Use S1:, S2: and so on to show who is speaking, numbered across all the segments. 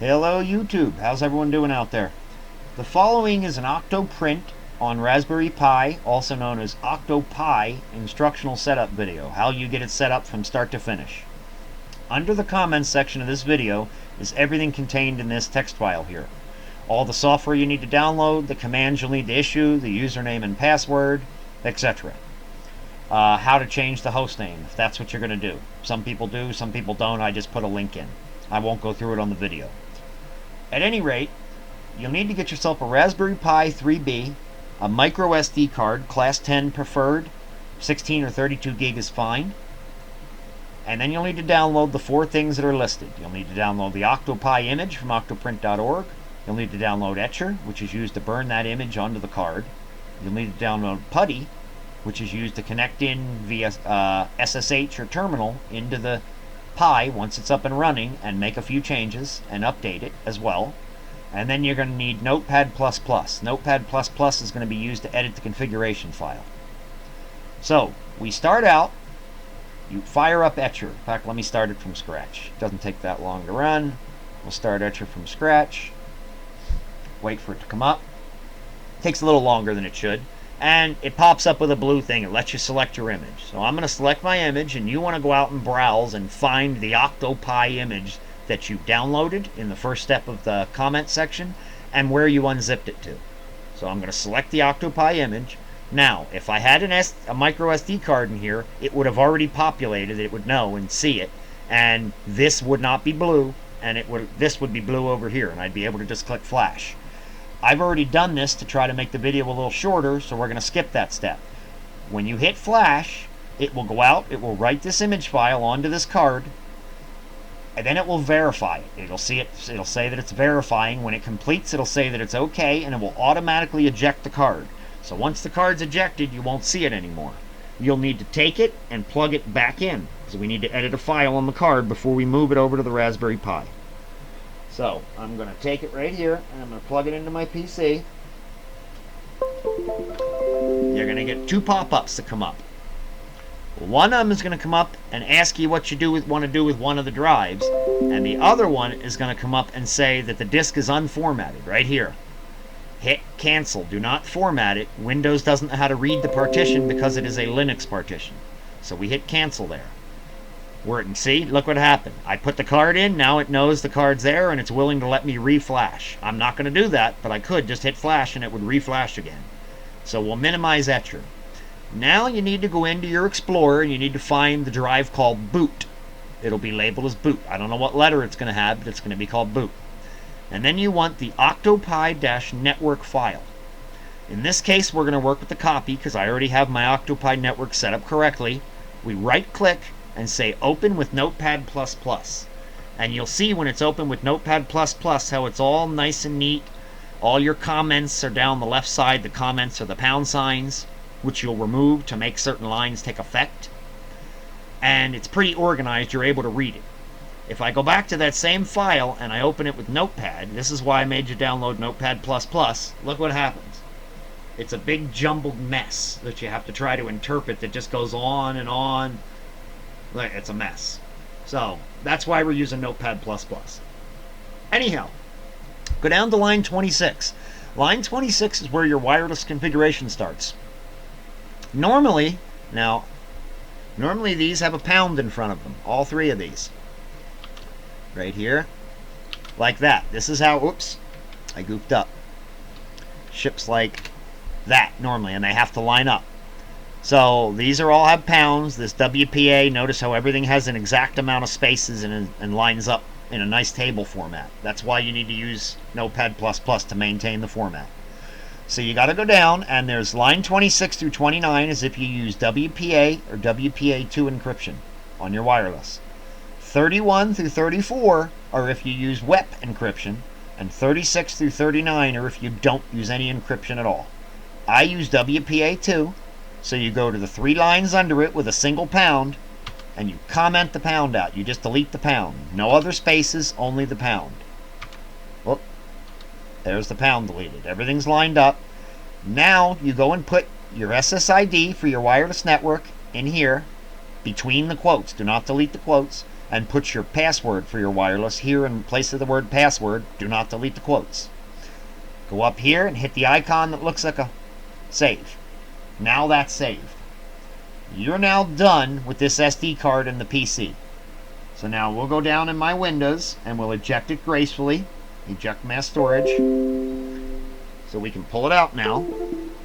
S1: Hello YouTube, how's everyone doing out there? The following is an OctoPrint on Raspberry Pi, also known as OctoPi, instructional setup video, how you get it set up from start to finish. Under the comments section of this video is everything contained in this text file here. All the software you need to download, the commands you'll need to issue, the username and password, etc. How to change the hostname, if that's what you're going to do. Some people do, some people don't. I just put a link in. I won't go through it on the video. At any rate, you'll need to get yourself a Raspberry Pi 3B, a micro SD card, class 10 preferred, 16 or 32 gig is fine, and then you'll need to download the four things that are listed. You'll need to download the OctoPi image from octoprint.org. You'll need to download Etcher, which is used to burn that image onto the card. You'll need to download Putty, which is used to connect in via SSH or terminal into the Pi once it's up and running and make a few changes and update it as well. And then you're going to need Notepad++. Notepad++ is going to be used to edit the configuration file. So we start out, you fire up Etcher. In fact, let me start it from scratch. It doesn't take that long to run. We'll start Etcher from scratch. Wait for it to come up. It takes a little longer than it should. And it pops up with a blue thing. It lets you select your image. So I'm going to select my image, and you want to go out and browse and find the OctoPi image that you downloaded in the first step of the comment section and where you unzipped it to. So I'm going to select the OctoPi image. Now, if I had a micro SD card in here, it would have already populated. It would know and see it. And this would not be blue, and this would be blue over here, and I'd be able to just click flash. I've already done this to try to make the video a little shorter, so we're going to skip that step. When you hit flash, it will go out, it will write this image file onto this card, and then it will verify it. It'll say that it's verifying. When it completes, it'll say that it's okay, and it will automatically eject the card. So once the card's ejected, you won't see it anymore. You'll need to take it and plug it back in. So we need to edit a file on the card before we move it over to the Raspberry Pi. So I'm going to take it right here, and I'm going to plug it into my PC. You're going to get two pop-ups that come up. One of them is going to come up and ask you what you want to do with one of the drives, and the other one is going to come up and say that the disk is unformatted right here. Hit cancel. Do not format it. Windows doesn't know how to read the partition because it is a Linux partition. So we hit cancel there. See, look what happened. I put the card in, now it knows the card's there, and it's willing to let me reflash. I'm not going to do that, but I could just hit flash and it would reflash again. So we'll minimize Etcher. Now you need to go into your Explorer and you need to find the drive called boot. It'll be labeled as boot. I don't know what letter it's going to have, but it's going to be called boot. And then you want the OctoPi-network file. In this case, we're going to work with the copy because I already have my OctoPi network set up correctly. We right-click and say open with Notepad++. And you'll see when it's open with Notepad++ how it's all nice and neat. All your comments are down the left side. The comments are the pound signs, which you'll remove to make certain lines take effect. And it's pretty organized. You're able to read it. If I go back to that same file and I open it with Notepad, this is why I made you download Notepad++, look what happens. It's a big jumbled mess that you have to try to interpret that just goes on and on. It's a mess. So that's why we're using Notepad++. Anyhow, go down to line 26. Line 26 is where your wireless configuration starts. Normally these have a pound in front of them. All three of these. Right here. Like that. This is how, oops, I goofed up. Ships like that normally, and they have to line up. So these all have pounds. This WPA, notice how everything has an exact amount of spaces and lines up in a nice table format. That's why you need to use Notepad++ to maintain the format. So you got to go down, and there's line 26 through 29 as if you use WPA or WPA2 encryption on your wireless. 31 through 34 are if you use WEP encryption, and 36 through 39 are if you don't use any encryption at all. I use WPA2. So you go to the three lines under it with a single pound, and you comment the pound out. You just delete the pound. No other spaces, only the pound. Whoop. There's the pound deleted. Everything's lined up. Now you go and put your SSID for your wireless network in here, between the quotes. Do not delete the quotes. and put your password for your wireless here in place of the word password. Do not delete the quotes. Go up here and hit the icon that looks like a save. Now that's saved. You're now done with this SD card in the PC. So now we'll go down in my Windows and we'll eject it gracefully. Eject mass storage. So we can pull it out now.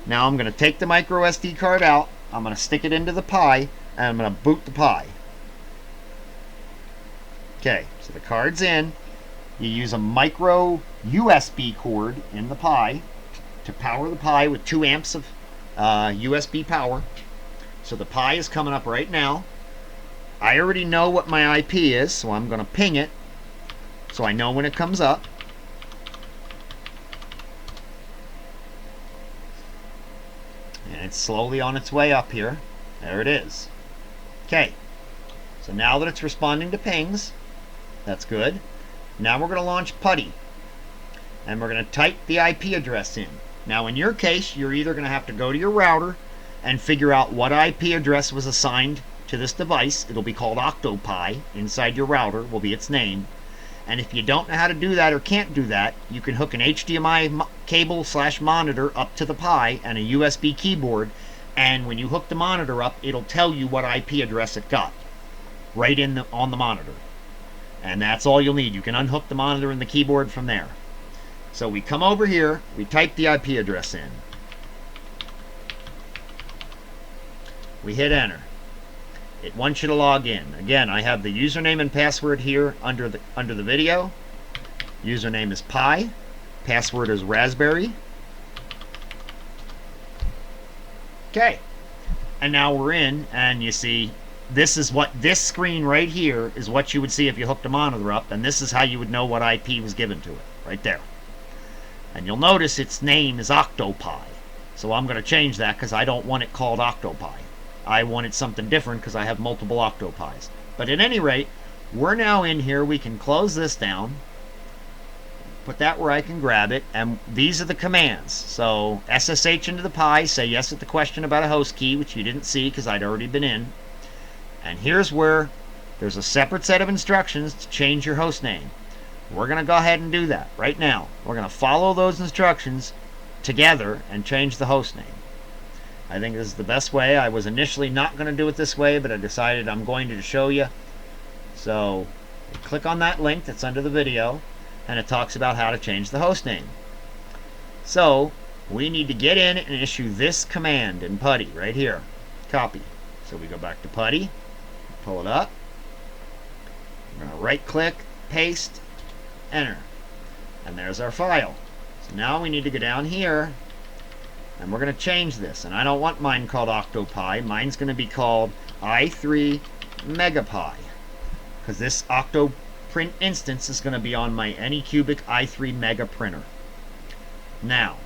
S1: Now I'm going to take the micro SD card out. I'm going to stick it into the Pi and I'm going to boot the Pi. Okay, so the card's in. You use a micro USB cord in the Pi to power the Pi with 2 amps of USB power. So the Pi is coming up right now. I already know what my IP is, so I'm going to ping it so I know when it comes up. And it's slowly on its way up here. There it is. Okay, so now that it's responding to pings, that's good. Now we're going to launch Putty. And we're going to type the IP address in. Now in your case, you're either going to have to go to your router and figure out what IP address was assigned to this device. It'll be called OctoPi. Inside your router will be its name. And if you don't know how to do that or can't do that, you can hook an HDMI cable / monitor up to the Pi and a USB keyboard. And when you hook the monitor up, it'll tell you what IP address it got right on the monitor. And that's all you'll need. You can unhook the monitor and the keyboard from there. So we come over here, we type the IP address in. We hit enter. It wants you to log in. Again, I have the username and password here under the video. Username is Pi. Password is Raspberry. Okay. And now we're in, and you see this screen right here is what you would see if you hooked a monitor up, and this is how you would know what IP was given to it, right there. And you'll notice its name is OctoPi. So I'm going to change that because I don't want it called OctoPi. I wanted something different because I have multiple OctoPis. But at any rate, we're now in here. We can close this down. Put that where I can grab it. And these are the commands. So SSH into the Pi. Say yes at the question about a host key, which you didn't see because I'd already been in. And here's where there's a separate set of instructions to change your host name. We're going to go ahead and do that right now. We're going to follow those instructions together and change the host name. I think this is the best way. I was initially not going to do it this way, but I decided I'm going to show you. So click on that link that's under the video, and it talks about how to change the host name. So we need to get in and issue this command in Putty right here. Copy. So we go back to Putty, pull it up. We're going to right click, paste, enter. And there's our file. So now we need to go down here and we're going to change this. And I don't want mine called OctoPi. Mine's going to be called i3 MegaPi, because this OctoPrint instance is going to be on my Anycubic i3 Mega printer. Now,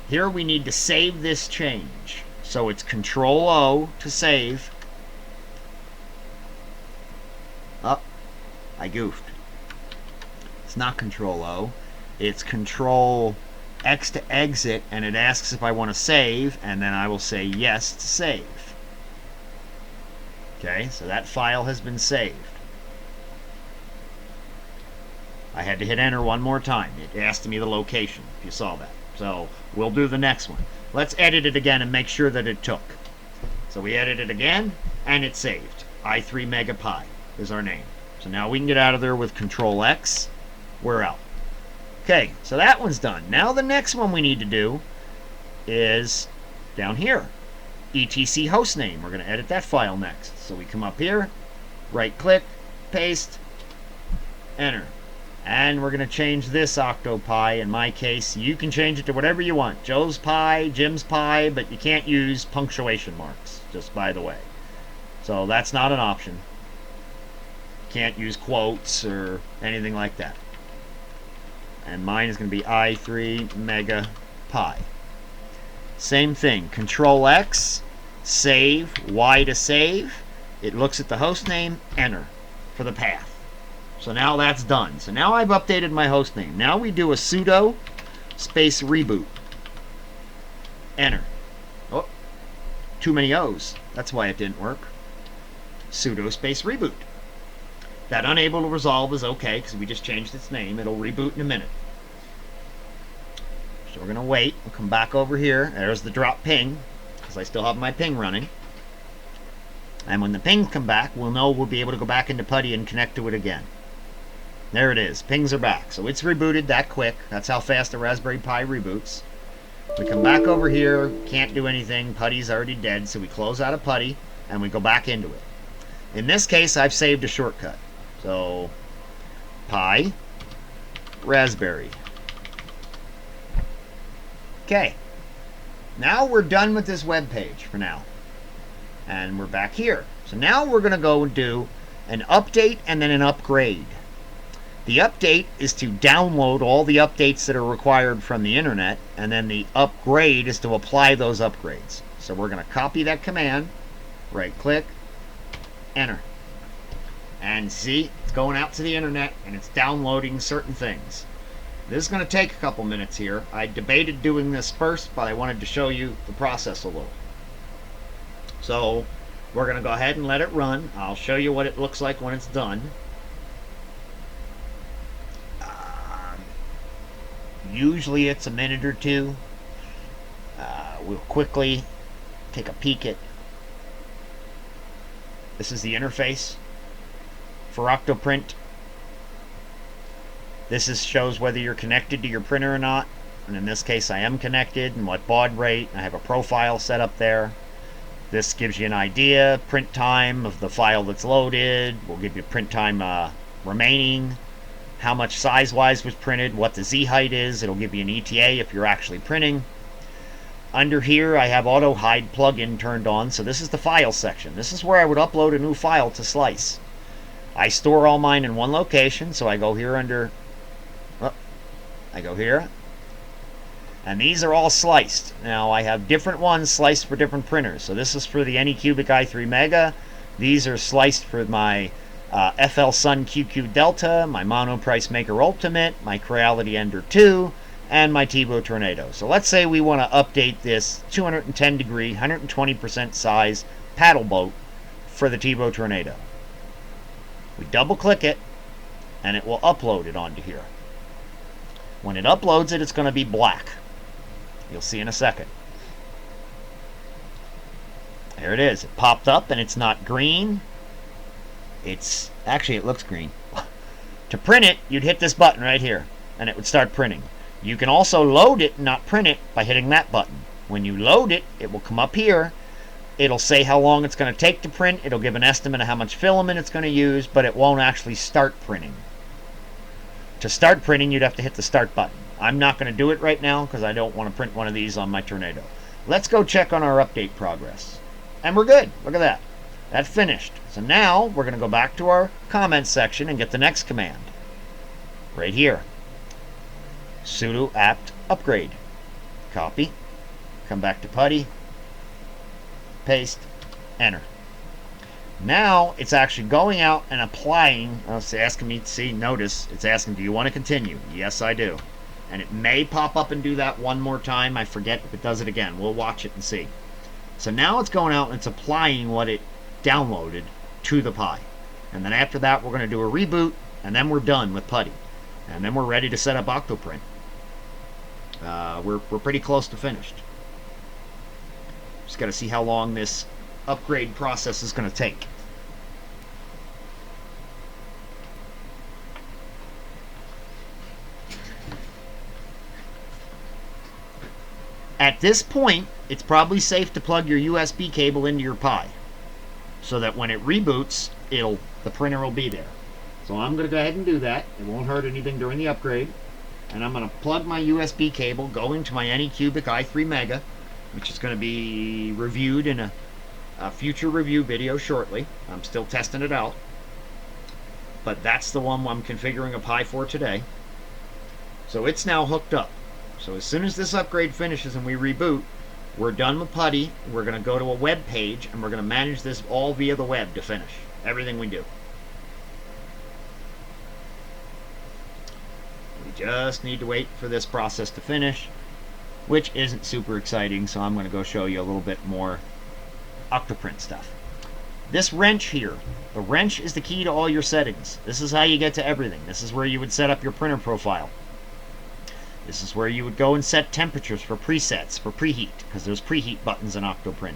S1: here we need to save this change. So it's Control O to save. Oh, I goofed. It's not Control O. It's Control X to exit, and it asks if I want to save, and then I will say yes to save. Okay, so that file has been saved. I had to hit enter one more time. It asked me the location, if you saw that. So we'll do the next one. Let's edit it again and make sure that it took. So we edit it again, and it's saved. i3 MegaPi is our name. So now we can get out of there with Control X. We're out. Okay, so that one's done. Now the next one we need to do is down here. etc hostname. We're going to edit that file next. So we come up here, right click, paste, enter. And we're going to change this OctoPi. In my case, you can change it to whatever you want. Joe's Pi, Jim's Pi, but you can't use punctuation marks, just by the way. So that's not an option. Can't use quotes or anything like that. And mine is going to be i3 MegaPi. Same thing. Control X, save, Y to save. It looks at the host name, enter for the path. So now that's done. So now I've updated my host name. Now we do a sudo space reboot. Enter. Oh, too many O's. That's why it didn't work. Sudo space reboot. That unable to resolve is okay because we just changed its name. It'll reboot in a minute. So we're going to wait. We'll come back over here. There's the drop ping because I still have my ping running. And when the pings come back, we'll know we'll be able to go back into Putty and connect to it again. There it is. Pings are back. So it's rebooted that quick. That's how fast the Raspberry Pi reboots. We come back over here. Can't do anything. Putty's already dead. So we close out of Putty and we go back into it. In this case, I've saved a shortcut. So, Pi, Raspberry. Okay. Now we're done with this web page for now. And we're back here. So now we're going to go and do an update and then an upgrade. The update is to download all the updates that are required from the internet, and then the upgrade is to apply those upgrades. So we're going to copy that command, right click, enter. And see, it's going out to the internet and it's downloading certain things. This is going to take a couple minutes here. I debated doing this first, but I wanted to show you the process a little. So we're going to go ahead and let it run. I'll show you what it looks like when it's done. Usually it's a minute or two. We'll quickly take a peek at. This is the interface for OctoPrint. This shows whether you're connected to your printer or not. And in this case, I am connected, and what baud rate. I have a profile set up there. This gives you an idea, print time of the file that's loaded. We'll give you print time remaining, how much size-wise was printed, what the Z height is. It'll give you an ETA if you're actually printing. Under here, I have auto hide plugin turned on, so this is the file section. This is where I would upload a new file to slice. I store all mine in one location, so I go here under, I go here, and these are all sliced. Now I have different ones sliced for different printers. So this is for the Anycubic i3 Mega. These are sliced for my FL Sun QQ Delta, my Monoprice Maker Ultimate, my Creality Ender 2, and my Tevo Tornado. So let's say we want to update this 210 degree, 120% size paddle boat for the Tevo Tornado. We double click it and it will upload it onto here. When it uploads it, it's going to be black. You'll see in a second. There it is. It popped up and it's not green. It's actually, it looks green. To print it, you'd hit this button right here and it would start printing. You can also load it and not print it by hitting that button. When you load it, it will come up here. It'll say how long it's going to take to print. It'll give an estimate of how much filament it's going to use, but it won't actually start printing. To start printing, you'd have to hit the start button. I'm not going to do it right now because I don't want to print one of these on my Tornado. Let's go check on our update progress. And we're good. Look at that. That finished. So now we're going to go back to our comments section and get the next command. Right here. Sudo apt upgrade. Copy. Come back to Putty. Paste. Enter. Now it's actually going out and applying. It's asking me to see. Notice it's asking, do you want to continue? Yes, I do. And it may pop up and do that one more time. I forget if it does it again. We'll watch it and see. So now it's going out and it's applying what it downloaded to the Pi. And then after that, we're going to do a reboot, and then we're done with Putty. And then we're ready to set up OctoPrint. We're pretty close to finished. Just got to see how long this upgrade process is going to take. At this point, it's probably safe to plug your USB cable into your Pi, so that when it reboots, the printer will be there. So I'm going to go ahead and do that. It won't hurt anything during the upgrade. And I'm going to plug my USB cable going to my Anycubic i3 Mega, which is going to be reviewed in a future review video shortly. I'm still testing it out. But that's the one I'm configuring a Pi for today. So it's now hooked up. So as soon as this upgrade finishes and we reboot, we're done with Putty. We're going to go to a web page and we're going to manage this all via the web to finish everything we do. We just need to wait for this process to finish, which isn't super exciting, so I'm going to go show you a little bit more OctoPrint stuff. This wrench here, the wrench is the key to all your settings. This is how you get to everything. This is where you would set up your printer profile. This is where you would go and set temperatures for presets, for preheat, because there's preheat buttons in OctoPrint.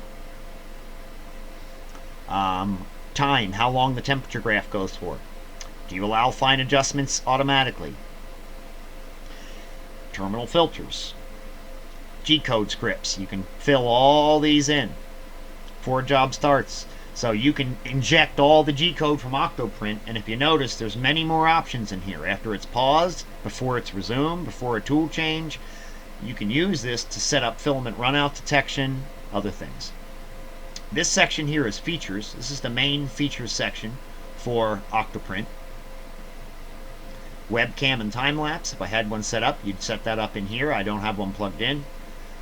S1: Time, how long the temperature graph goes for. Do you allow fine adjustments automatically? Terminal filters. G-code scripts. You can fill all these in before a job starts. So you can inject all the G-code from OctoPrint, and if you notice, there's many more options in here. After it's paused, before it's resumed, before a tool change, you can use this to set up filament runout detection, other things. This section here is features. This is the main features section for OctoPrint. Webcam and time-lapse. If I had one set up, you'd set that up in here. I don't have one plugged in.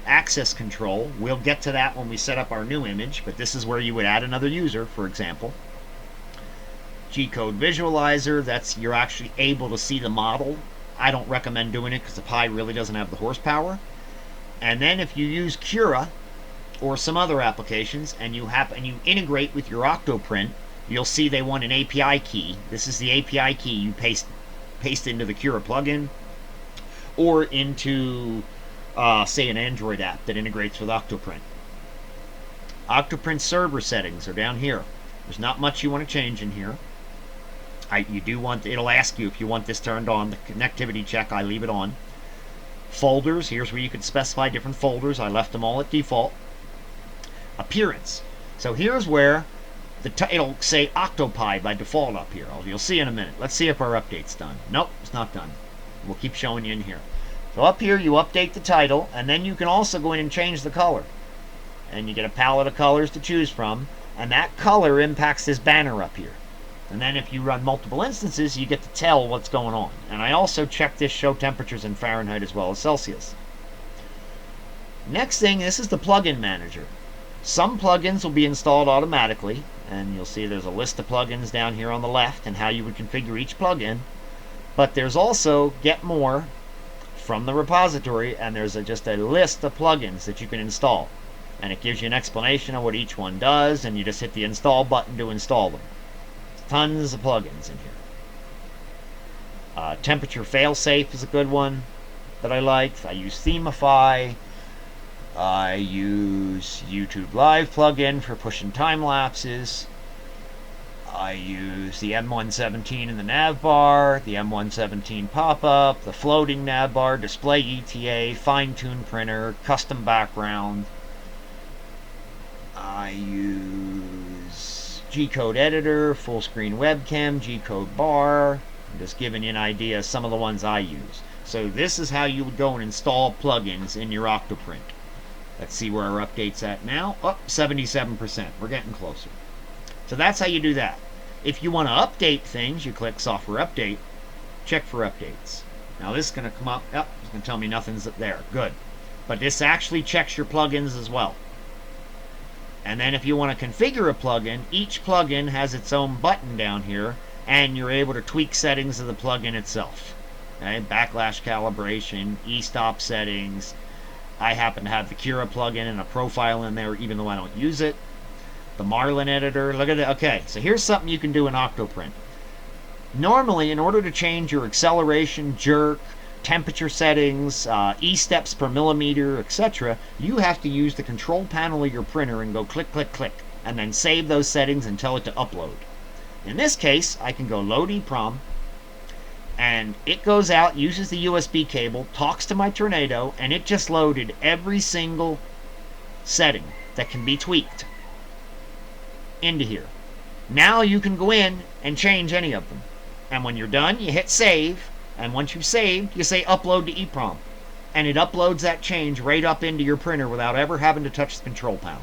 S1: Access control. We'll get to that when we set up our new image, but this is where you would add another user, for example. G-code visualizer. That's you're actually able to see the model. I don't recommend doing it because the Pi really doesn't have the horsepower. And then if you use Cura or some other applications and you integrate with your OctoPrint, you'll see they want an API key. This is the API key you paste into the Cura plugin or into say an Android app that integrates with OctoPrint. OctoPrint server settings are down here. There's not much you want to change in here. It'll ask you if you want this turned on. The connectivity check, I leave it on. Folders, here's where you can specify different folders. I left them all at default. Appearance. So here's where it'll say OctoPi by default up here. You'll see in a minute. Let's see if our update's done. Nope, it's not done. We'll keep showing you in here. So up here you update the title, and then you can also go in and change the color. And you get a palette of colors to choose from, and that color impacts this banner up here. And then if you run multiple instances, you get to tell what's going on. And I also check this show temperatures in Fahrenheit as well as Celsius. Next thing, this is the plugin manager. Some plugins will be installed automatically, and you'll see there's a list of plugins down here on the left and how you would configure each plugin. But there's also Get More from the repository, and there's just a list of plugins that you can install. And it gives you an explanation of what each one does, and you just hit the install button to install them. Tons of plugins in here. Temperature failsafe is a good one that I like. I use Themify. I use YouTube Live plugin for pushing time lapses. I use the M117 in the nav bar, the M117 pop-up, the floating nav bar, display ETA, fine-tune printer, custom background. I use G-code editor, full screen webcam, G-code bar. I'm just giving you an idea of some of the ones I use. So this is how you would go and install plugins in your OctoPrint. Let's see where our update's at now. Oh, 77%. We're getting closer. So that's how you do that. If you want to update things, you click Software Update, check for updates. Now this is going to come up. Yep, it's going to tell me nothing's there. Good. But this actually checks your plugins as well. And then if you want to configure a plugin, each plugin has its own button down here, and you're able to tweak settings of the plugin itself. Okay? Backlash calibration, e-stop settings. I happen to have the Cura plugin and a profile in there even though I don't use it. The Marlin editor, look at it. Okay, so here's something you can do in OctoPrint. Normally, in order to change your acceleration, jerk, temperature settings, e-steps per millimeter, etc., you have to use the control panel of your printer and go click, click, click, and then save those settings and tell it to upload. In this case, I can go load EEPROM, and it goes out, uses the USB cable, talks to my Tornado, and it just loaded every single setting that can be tweaked into here. Now you can go in and change any of them. And when you're done, you hit save, and once you've saved, you say upload to EEPROM. And it uploads that change right up into your printer without ever having to touch the control panel.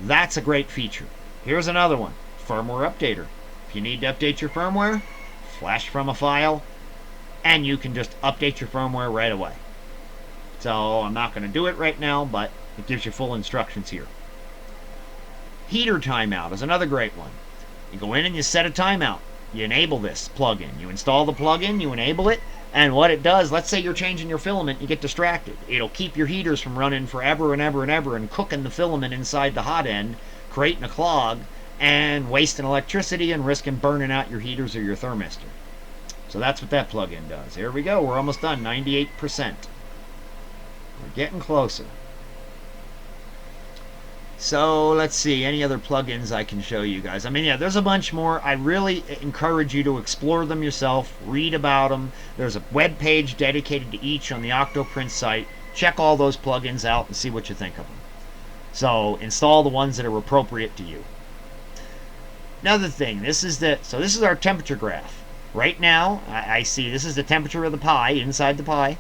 S1: That's a great feature. Here's another one, Firmware Updater. If you need to update your firmware, flash from a file, and you can just update your firmware right away. So I'm not going to do it right now, but it gives you full instructions here. Heater timeout is another great one. You go in and you set a timeout. You enable this plugin. You install the plugin, you enable it, and what it does, let's say you're changing your filament, you get distracted. It'll keep your heaters from running forever and ever and ever and cooking the filament inside the hot end, creating a clog, and wasting electricity and risking burning out your heaters or your thermistor. So that's what that plug-in does. Here we go. We're almost done. 98%. We're getting closer. So let's see. Any other plugins I can show you guys? I mean, yeah, there's a bunch more. I really encourage you to explore them yourself. Read about them. There's a web page dedicated to each on the OctoPrint site. Check all those plugins out and see what you think of them. So install the ones that are appropriate to you. Another thing. This is our temperature graph. Right now, I see this is the temperature of the Pi, inside the Pi.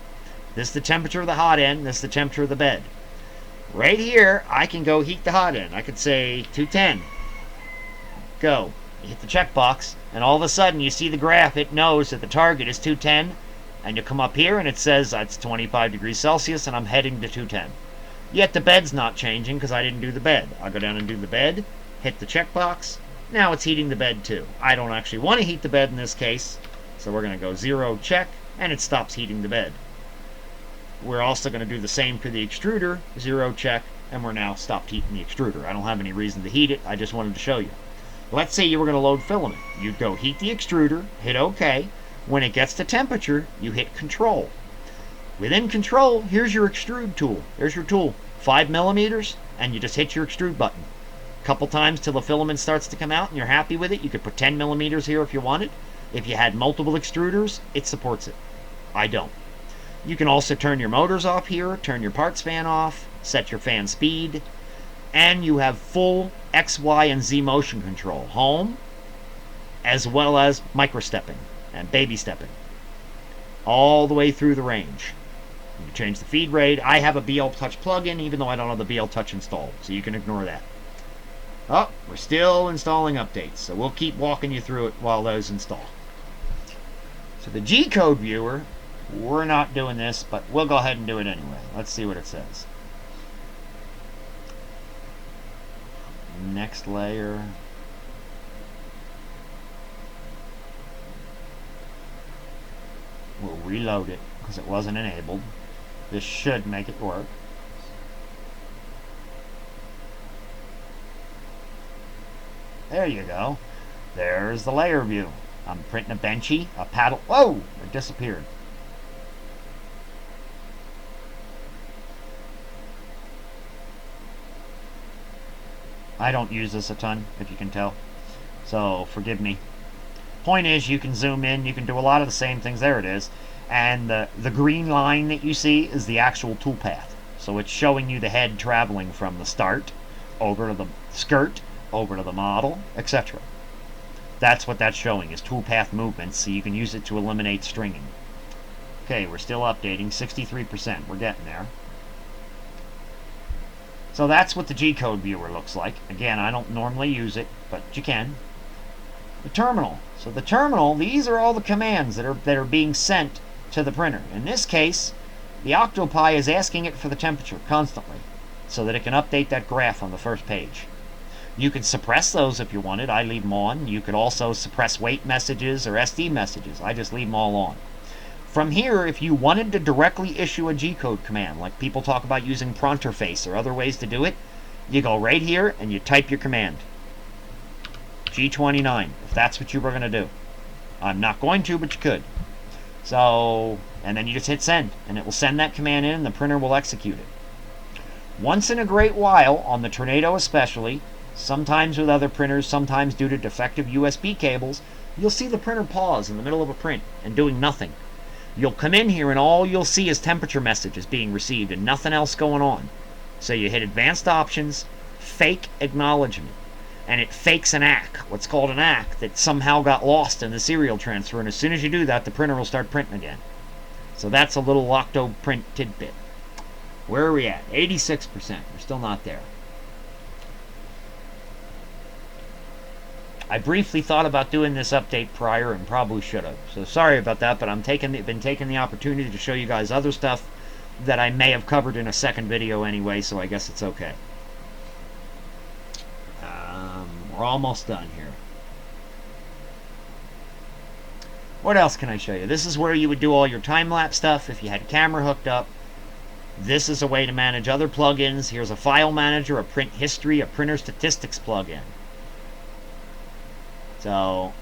S1: This is the temperature of the hot end. This is the temperature of the bed. Right here, I can go heat the hot end. I could say 210. Go. You hit the checkbox, and all of a sudden, you see the graph. It knows that the target is 210, and you come up here, and it says it's 25 degrees Celsius, and I'm heading to 210. Yet the bed's not changing because I didn't do the bed. I'll go down and do the bed, hit the checkbox. Now it's heating the bed too. I don't actually want to heat the bed in this case, so we're going to go 0 check, and it stops heating the bed. We're also going to do the same for the extruder, 0 check, and we're now stopped heating the extruder. I don't have any reason to heat it, I just wanted to show you. Let's say you were going to load filament. You'd go heat the extruder, hit OK. When it gets to temperature, you hit Control. Within Control, here's your extrude tool. There's your tool, 5 millimeters, and you just hit your extrude button. Couple times till the filament starts to come out and you're happy with it. You could put 10 millimeters here if you wanted. If you had multiple extruders, it supports it. I don't. You can also turn your motors off here, turn your parts fan off, set your fan speed, and you have full X, Y, and Z motion control. Home, as well as micro-stepping and baby stepping. All the way through the range. You can change the feed rate. I have a BL Touch plugin, even though I don't have the BL Touch installed, so you can ignore that. Oh, we're still installing updates, so we'll keep walking you through it while those install. So the G-code viewer, we're not doing this, but we'll go ahead and do it anyway. Let's see what it says. Next layer. We'll reload it because it wasn't enabled. This should make it work. There you go. There's the layer view. I'm printing a benchy, a paddle. Whoa! It disappeared. I don't use this a ton, if you can tell. So, forgive me. Point is, you can zoom in. You can do a lot of the same things. There it is. And the green line that you see is the actual toolpath. So it's showing you the head traveling from the start over to the skirt, over to the model, etc. That's what that's showing, is toolpath movements, so you can use it to eliminate stringing. Okay, we're still updating, 63%. We're getting there. So that's what the G-code viewer looks like. Again, I don't normally use it, but you can. The terminal. So the terminal, these are all the commands that are being sent to the printer. In this case, the OctoPi is asking it for the temperature constantly, so that it can update that graph on the first page. You can suppress those if you wanted. I leave them on. You could also suppress wait messages or SD messages. I just leave them all on. From here, if you wanted to directly issue a G-code command, like people talk about using Pronterface or other ways to do it, you go right here and you type your command. G29, if that's what you were going to do. I'm not going to, but you could. So, and then you just hit send, and it will send that command in, and the printer will execute it. Once in a great while, on the Tornado especially, sometimes with other printers, sometimes due to defective USB cables, you'll see the printer pause in the middle of a print and doing nothing. You'll come in here and all you'll see is temperature messages being received and nothing else going on. So you hit Advanced Options, Fake Acknowledgement, and it fakes an ACK, what's called an ACK, that somehow got lost in the serial transfer, and as soon as you do that, the printer will start printing again. So that's a little OctoPrint tidbit. Where are we at? 86%. We're still not there. I briefly thought about doing this update prior and probably should have. So sorry about that, but I've been taking the opportunity to show you guys other stuff that I may have covered in a second video anyway, so I guess it's okay. We're almost done here. What else can I show you? This is where you would do all your time-lapse stuff if you had camera hooked up. This is a way to manage other plugins. Here's a file manager, a print history, a printer statistics plugin. So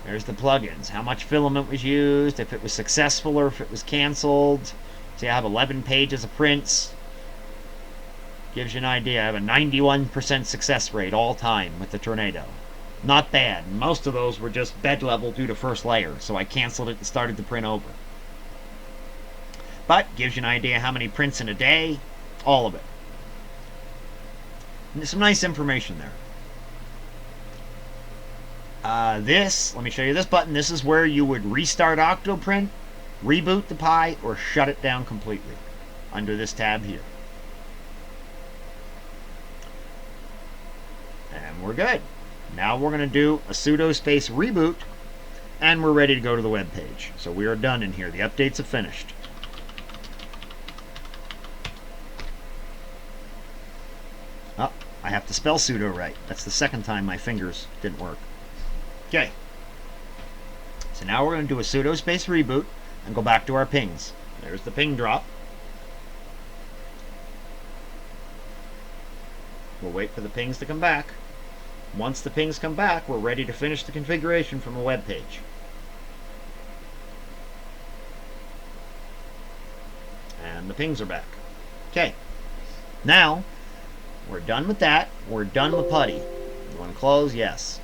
S1: there's the plugins. How much filament was used, if it was successful or if it was canceled. See, I have 11 pages of prints. Gives you an idea. I have a 91% success rate all time with the Tornado. Not bad. Most of those were just bed level due to first layer, so I canceled it and started the print over. But gives you an idea how many prints in a day. All of it. And some nice information there. Let me show you this button. This is where you would restart OctoPrint, reboot the Pi, or shut it down completely under this tab here. And we're good. Now we're going to do a sudo space reboot, and we're ready to go to the web page. So we are done in here. The updates have finished. Oh, I have to spell sudo right. That's the second time my fingers didn't work. Okay. So now we're going to do a sudo space reboot and go back to our pings. There's the ping drop. We'll wait for the pings to come back. Once the pings come back, we're ready to finish the configuration from a web page. And the pings are back. Okay. Now, we're done with that. We're done with Putty. You want to close? Yes.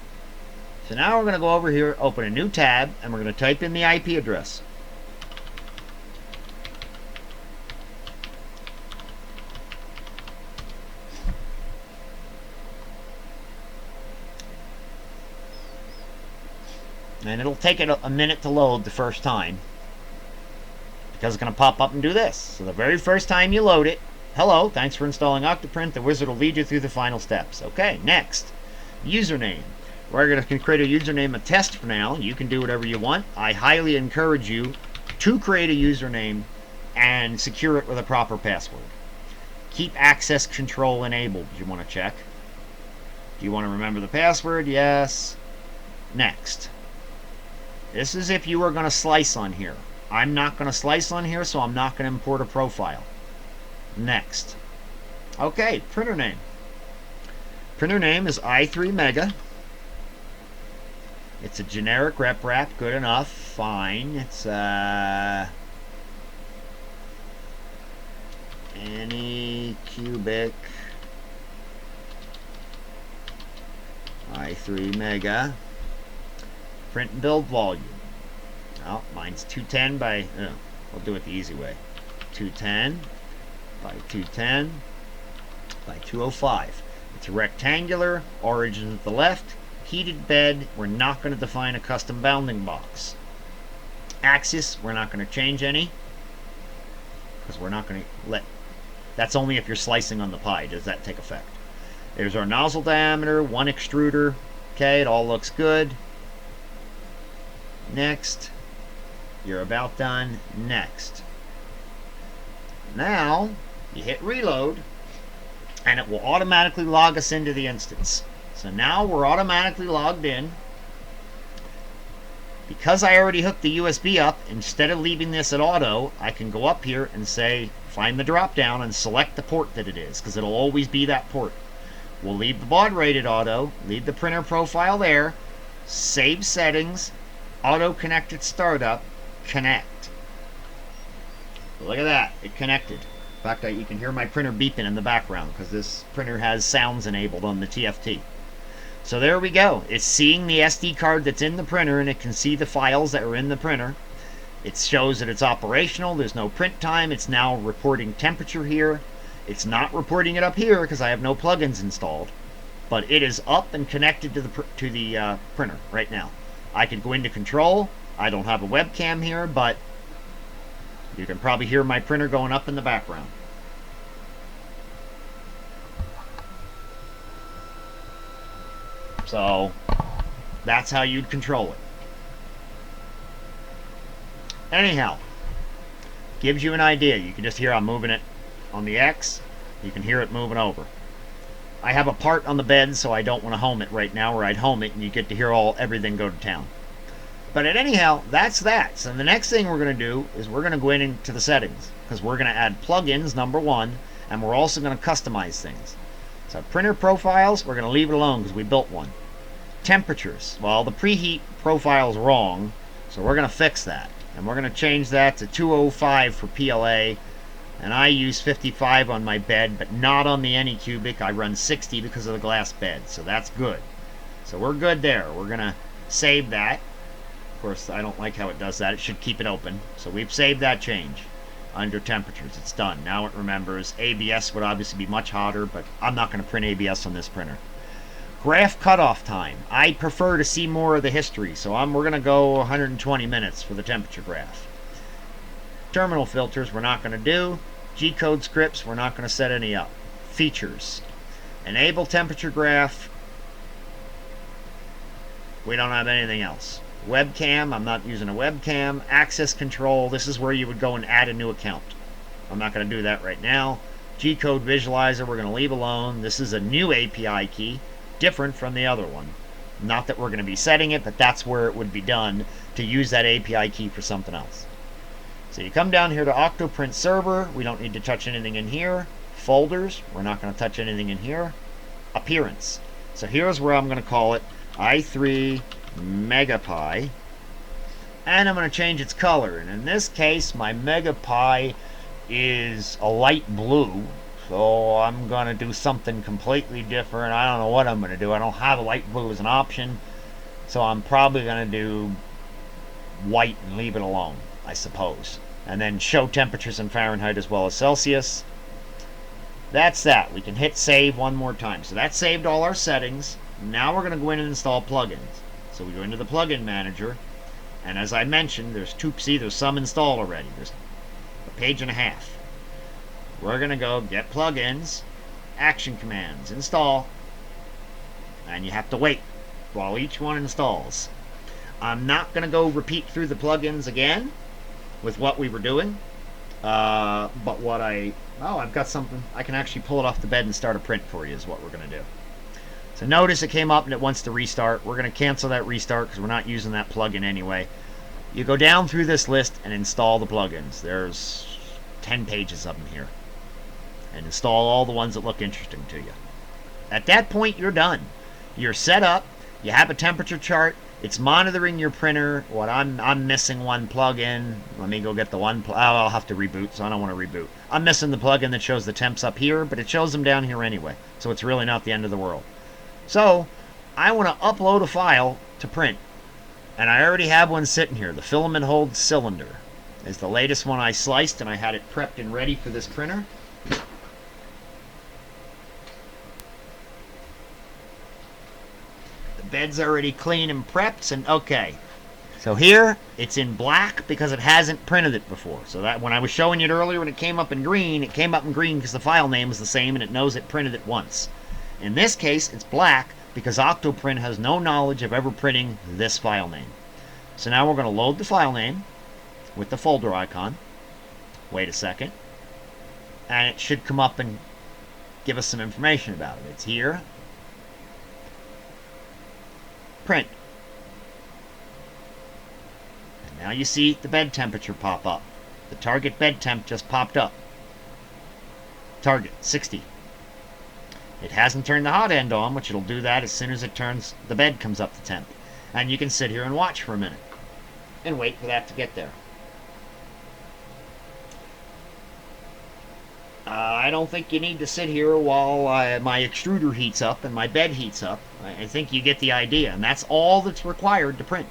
S1: So now we're going to go over here, open a new tab, and we're going to type in the IP address. And it'll take it a minute to load the first time, because it's going to pop up and do this. So the very first time you load it, hello, thanks for installing OctoPrint. The wizard will lead you through the final steps. Okay, next, username. We're going to create a username, a test for now. You can do whatever you want. I highly encourage you to create a username and secure it with a proper password. Keep access control enabled. You want to check. Do you want to remember the password? Yes. Next. This is if you are going to slice on here. I'm not going to slice on here, so I'm not going to import a profile. Next. Okay, printer name. Printer name is i3 Mega. It's a generic rep wrap, good enough, fine. It's any cubic i3 Mega. Print and build volume. Oh, mine's 210 by, we'll do it the easy way. 210 by 210 by 205. It's a rectangular, origin at the left. Heated bed, we're not going to define a custom bounding box. Axis, we're not going to change any, because we're not going to let, that's only if you're slicing on the Pi, does that take effect. There's our nozzle diameter, one extruder. Okay, it all looks good. Next. You're about done. Next. Now, you hit reload, and it will automatically log us into the instance. So now we're automatically logged in. Because I already hooked the USB up, instead of leaving this at auto, I can go up here and say, find the drop down and select the port that it is, because it'll always be that port. We'll leave the baud rate at auto, leave the printer profile there, save settings, auto connect at startup, connect. Look at that, it connected. In fact, you can hear my printer beeping in the background because this printer has sounds enabled on the TFT. So there we go. It's seeing the SD card that's in the printer, and it can see the files that are in the printer. It shows that it's operational. There's no print time. It's now reporting temperature here. It's not reporting it up here because I have no plugins installed. But it is up and connected to the printer right now. I could go into control. I don't have a webcam here, but you can probably hear my printer going up in the background. So that's how you'd control it. Anyhow, gives you an idea. You can just hear I'm moving it on the X. You can hear it moving over. I have a part on the bed, so I don't want to home it right now, or I'd home it and you get to hear everything go to town. But anyhow, that's that. So the next thing we're going to do is we're going to go into the settings, because we're going to add plugins, number one, and we're also going to customize things. So printer profiles, we're going to leave it alone because we built one. Temperatures, well, the preheat profile is wrong, so we're going to fix that. And we're going to change that to 205 for PLA, and I use 55 on my bed, but not on the Anycubic. I run 60 because of the glass bed, so that's good. So we're good there. We're going to save that. Of course, I don't like how it does that. It should keep it open. So we've saved that change under temperatures. It's done. Now it remembers. ABS would obviously be much hotter, but I'm not going to print ABS on this printer. Graph cutoff time. I prefer to see more of the history, so we're going to go 120 minutes for the temperature graph. Terminal filters we're not going to do. G-code scripts we're not going to set any up. Features. Enable temperature graph. We don't have anything else. Webcam, I'm not using a webcam. Access control, this is where you would go and add a new account. I'm not going to do that right now. G-code visualizer, we're going to leave alone. This is a new API key, different from the other one. Not that we're going to be setting it, but that's where it would be done to use that API key for something else. So you come down here to OctoPrint server. We don't need to touch anything in here. Folders, we're not going to touch anything in here. Appearance. So here's where I'm going to call it i3 MegaPi, and I'm going to change its color. And in this case, my MegaPi is a light blue, so I'm going to do something completely different. I don't know what I'm going to do. I don't have a light blue as an option, so I'm probably going to do white and leave it alone, I suppose. And then show temperatures in Fahrenheit as well as Celsius. That's that. We can hit save one more time. So that saved all our settings. Now we're going to go in and install plugins. So we go into the plugin manager, and as I mentioned, there's some installed already. There's a page and a half. We're going to go get plugins, action commands, install, and you have to wait while each one installs. I'm not going to go repeat through the plugins again with what we were doing, but I've got something. I can actually pull it off the bed and start a print for you is what we're going to do. So notice it came up and it wants to restart. We're going to cancel that restart because we're not using that plugin anyway. You go down through this list and install the plugins. There's 10 pages of them here. And install all the ones that look interesting to you. At that point, you're done. You're set up. You have a temperature chart. It's monitoring your printer. I'm missing one plugin. Let me go get the one. I'll have to reboot, so I don't want to reboot. I'm missing the plugin that shows the temps up here, but it shows them down here anyway. So it's really not the end of the world. So, I want to upload a file to print. And I already have one sitting here. The filament hold cylinder is the latest one I sliced, and I had it prepped and ready for this printer. The bed's already clean and prepped, and okay. So here, it's in black because it hasn't printed it before. So that when I was showing it earlier when it came up in green because the file name is the same and it knows it printed it once. In this case, it's black because OctoPrint has no knowledge of ever printing this file name. So now we're going to load the file name with the folder icon. Wait a second. And it should come up and give us some information about it. It's here. Print. And now you see the bed temperature pop up. The target bed temp just popped up. Target, 60. It hasn't turned the hot end on, which it'll do that as soon as the bed comes up to temp. And you can sit here and watch for a minute. And wait for that to get there. I don't think you need to sit here while my extruder heats up and my bed heats up. I think you get the idea. And that's all that's required to print.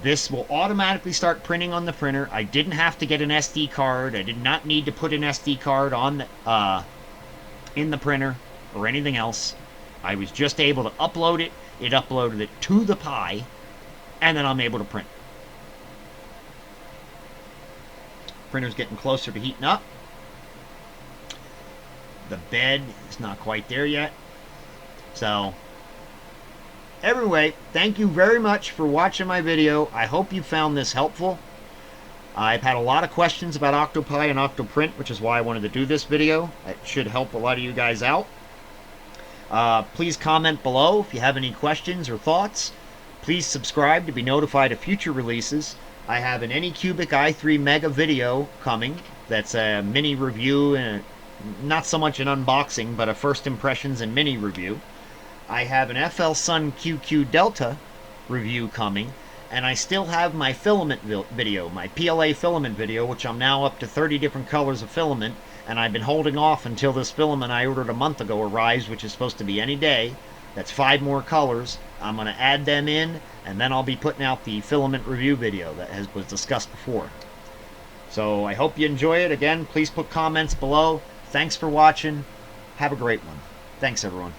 S1: This will automatically start printing on the printer. I didn't have to get an SD card. I did not need to put an SD card on in the printer or anything else. I was just able to upload it. It uploaded it to the Pi, and then I'm able to print. Printer's getting closer to heating up. The bed is not quite there yet. So, anyway, thank you very much for watching my video. I hope you found this helpful. I've had a lot of questions about OctoPi and OctoPrint, which is why I wanted to do this video. It should help a lot of you guys out. Please comment below if you have any questions or thoughts. Please subscribe to be notified of future releases. I have an Anycubic i3 Mega video coming. That's a mini review and not so much an unboxing, but a first impressions and mini review. I have an FL Sun QQ Delta review coming, and I still have my filament video, my PLA filament video, which I'm now up to 30 different colors of filament, and I've been holding off until this filament I ordered a month ago arrives, which is supposed to be any day. That's 5 more colors. I'm going to add them in, and then I'll be putting out the filament review video that was discussed before. So I hope you enjoy it. Again, please put comments below. Thanks for watching. Have a great one. Thanks, everyone.